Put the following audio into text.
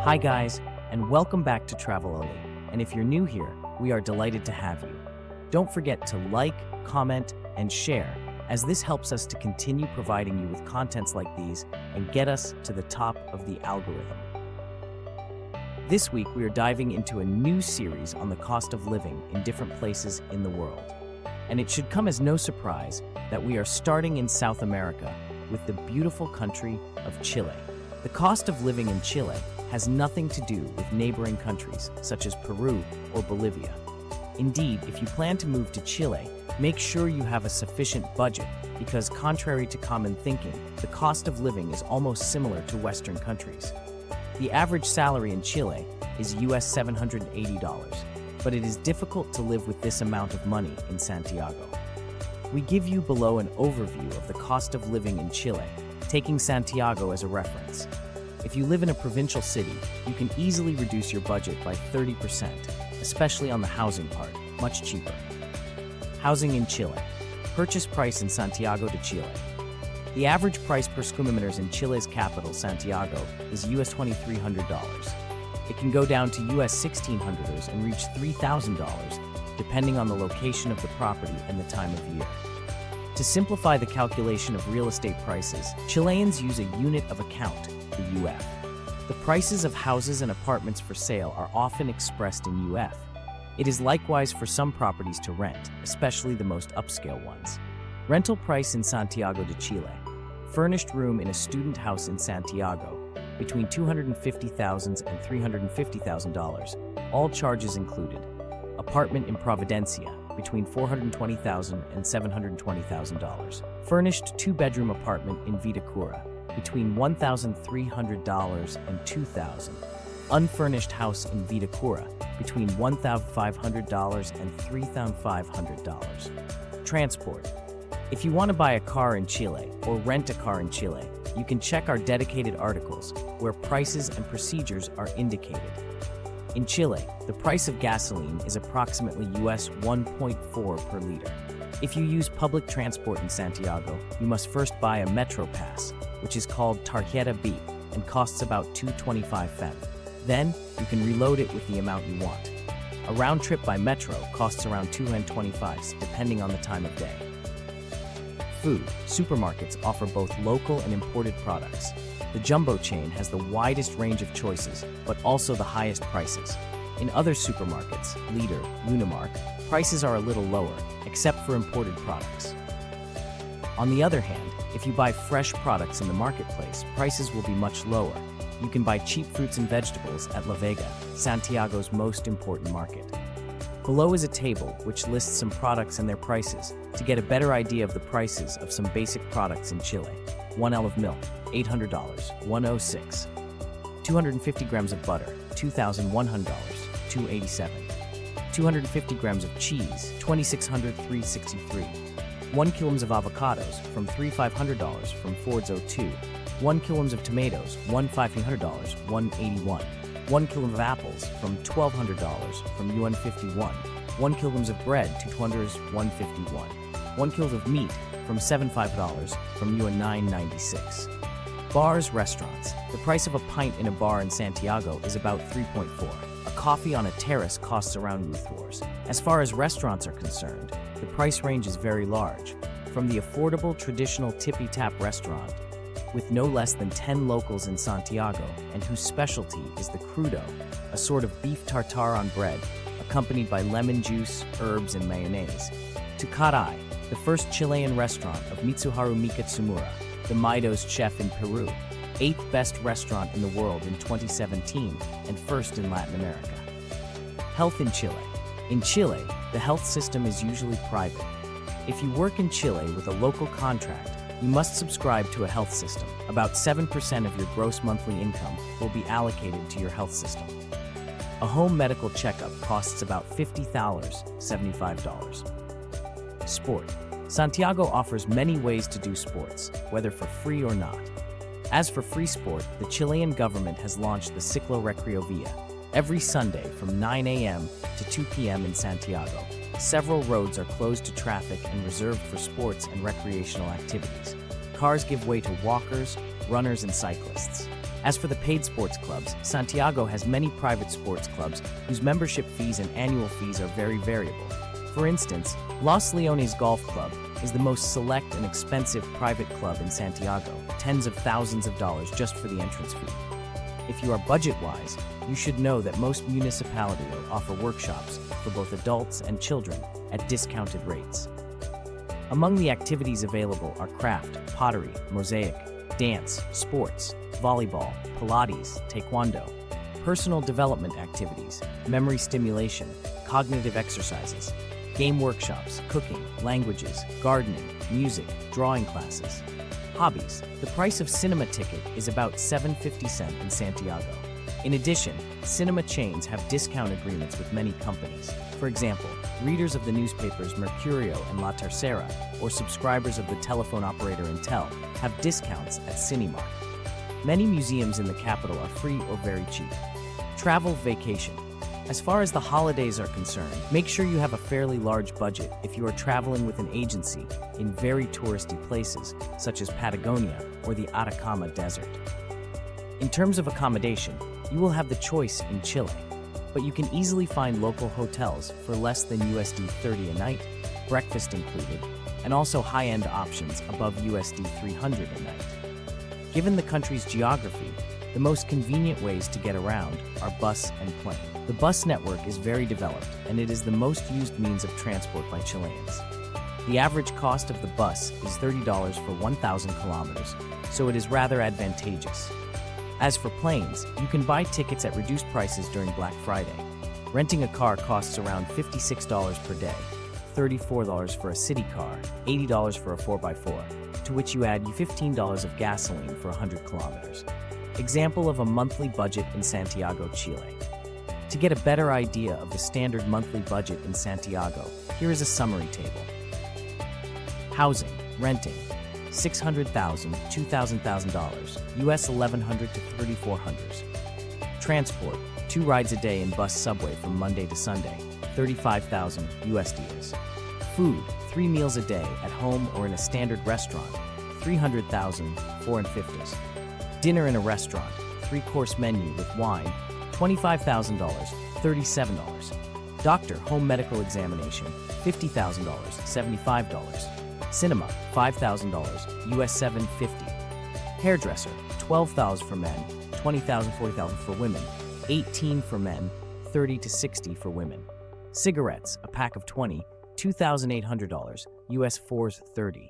Hi guys, and welcome back to TravelAli. And if you're new here, we are delighted to have you. Don't forget to like, comment, and share, as this helps us to continue providing you with contents like these and get us to the top of the algorithm. This week, we are diving into a new series on the cost of living in different places in the world. And it should come as no surprise that we are starting in South America with the beautiful country of Chile. The cost of living in Chile has nothing to do with neighboring countries such as Peru or Bolivia. Indeed, if you plan to move to Chile, make sure you have a sufficient budget because, contrary to common thinking, the cost of living is almost similar to Western countries. The average salary in Chile is US $780, but it is difficult to live with this amount of money in Santiago. We give you below an overview of the cost of living in Chile, taking Santiago as a reference. If you live in a provincial city, you can easily reduce your budget by 30%, especially on the housing part, much cheaper. Housing in Chile. Purchase price in Santiago de Chile. The average price per square meters in Chile's capital, Santiago, is US $2,300. It can go down to US $1,600 and reach $3,000, depending on the location of the property and the time of year. To simplify the calculation of real estate prices, Chileans use a unit of account, the UF. The prices of houses and apartments for sale are often expressed in UF. It is likewise for some properties to rent, especially the most upscale ones. Rental price in Santiago de Chile. Furnished room in a student house in Santiago, between $250,000 and $350,000, all charges included. Apartment in Providencia, between $420,000 and $720,000. Furnished two-bedroom apartment in Vitacura, between $1,300 and $2,000. Unfurnished house in Vitacura, between $1,500 and $3,500. Transport. If you want to buy a car in Chile or rent a car in Chile, you can check our dedicated articles where prices and procedures are indicated. In Chile, the price of gasoline is approximately US 1.4 per liter. If you use public transport in Santiago, you must first buy a Metro Pass, which is called Tarjeta B and costs about 225 FEM. Then, you can reload it with the amount you want. A round trip by Metro costs around 225, depending on the time of day. Food. Supermarkets offer both local and imported products. The Jumbo chain has the widest range of choices, but also the highest prices. In other supermarkets, Lidl, Unimark, prices are a little lower, except for imported products. On the other hand, if you buy fresh products in the marketplace, prices will be much lower. You can buy cheap fruits and vegetables at La Vega, Santiago's most important market. Below is a table which lists some products and their prices to get a better idea of the prices of some basic products in Chile. 1 L of milk, $800, $106. 250 grams of butter, $2,100, $287. 250 grams of cheese, $2,600, $363. 1 kilograms of avocados, from $3,500 from Ford's 02. 1 kilograms of tomatoes, $1,500, $181. 1 kilogram of apples, from $1,200 from UN 51. 1 kilograms of bread, $200, $151. 1 kilogram of meat, from $75 from UN 996. Bars, restaurants. The price of a pint in a bar in Santiago is about 3.4. A coffee on a terrace costs around $4. As far as restaurants are concerned, the price range is very large. From the affordable traditional tippy-tap restaurant, with no less than 10 locals in Santiago, and whose specialty is the crudo, a sort of beef tartare on bread, accompanied by lemon juice, herbs, and mayonnaise, to Carai, the first Chilean restaurant of Mitsuharu Mikatsumura, the Mido's chef in Peru, 8th best restaurant in the world in 2017, and first in Latin America. Health in Chile. In Chile, the health system is usually private. If you work in Chile with a local contract, you must subscribe to a health system. About 7% of your gross monthly income will be allocated to your health system. A home medical checkup costs about $50, $75. Sport. Santiago offers many ways to do sports, whether for free or not. As for free sport, the Chilean government has launched the Ciclo Recreovia every Sunday from 9 a.m. to 2 p.m. in Santiago. Several roads are closed to traffic and reserved for sports and recreational activities. Cars give way to walkers, runners, and cyclists. As for the paid sports clubs, Santiago has many private sports clubs whose membership fees and annual fees are very variable. For instance, Los Leones Golf Club is the most select and expensive private club in Santiago, tens of thousands of dollars just for the entrance fee. If you are budget-wise, you should know that most municipalities offer workshops for both adults and children at discounted rates. Among the activities available are craft, pottery, mosaic, dance, sports, volleyball, Pilates, taekwondo, personal development activities, memory stimulation, cognitive exercises, game workshops, cooking, languages, gardening, music, drawing classes. Hobbies. The price of cinema ticket is about $7.50 in Santiago. In addition, cinema chains have discount agreements with many companies. For example, readers of the newspapers Mercurio and La Tercera, or subscribers of the telephone operator Intel, have discounts at Cinemark. Many museums in the capital are free or very cheap. Travel vacation. As far as the holidays are concerned, make sure you have a fairly large budget if you are traveling with an agency in very touristy places, such as Patagonia or the Atacama Desert. In terms of accommodation, you will have the choice in Chile, but you can easily find local hotels for less than USD 30 a night, breakfast included, and also high-end options above USD 300 a night. Given the country's geography, the most convenient ways to get around are bus and plane. The bus network is very developed, and it is the most used means of transport by Chileans. The average cost of the bus is $30 for 1,000 kilometers, so it is rather advantageous. As for planes, you can buy tickets at reduced prices during Black Friday. Renting a car costs around $56 per day, $34 for a city car, $80 for a 4x4, to which you add $15 of gasoline for 100 kilometers. Example of a monthly budget in Santiago, Chile. To get a better idea of the standard monthly budget in Santiago, here is a summary table. Housing, renting, $600,000, $2,000, US $1,100 to $3,400. Transport, 2 rides a day in bus subway from Monday to Sunday, $35,000 USD. Food, 3 meals a day at home or in a standard restaurant, $300,000, $450. Dinner in a restaurant, 3-course menu with wine, $25,000, $37. Doctor home medical examination, $50,000, $75. Cinema, $5,000, US $750. Hairdresser, $12,000 for men, $20,000, $40,000 for women, $18,000 for men, $30,000 to $60,000 for women. Cigarettes, a pack of 20, $2,800, US $430.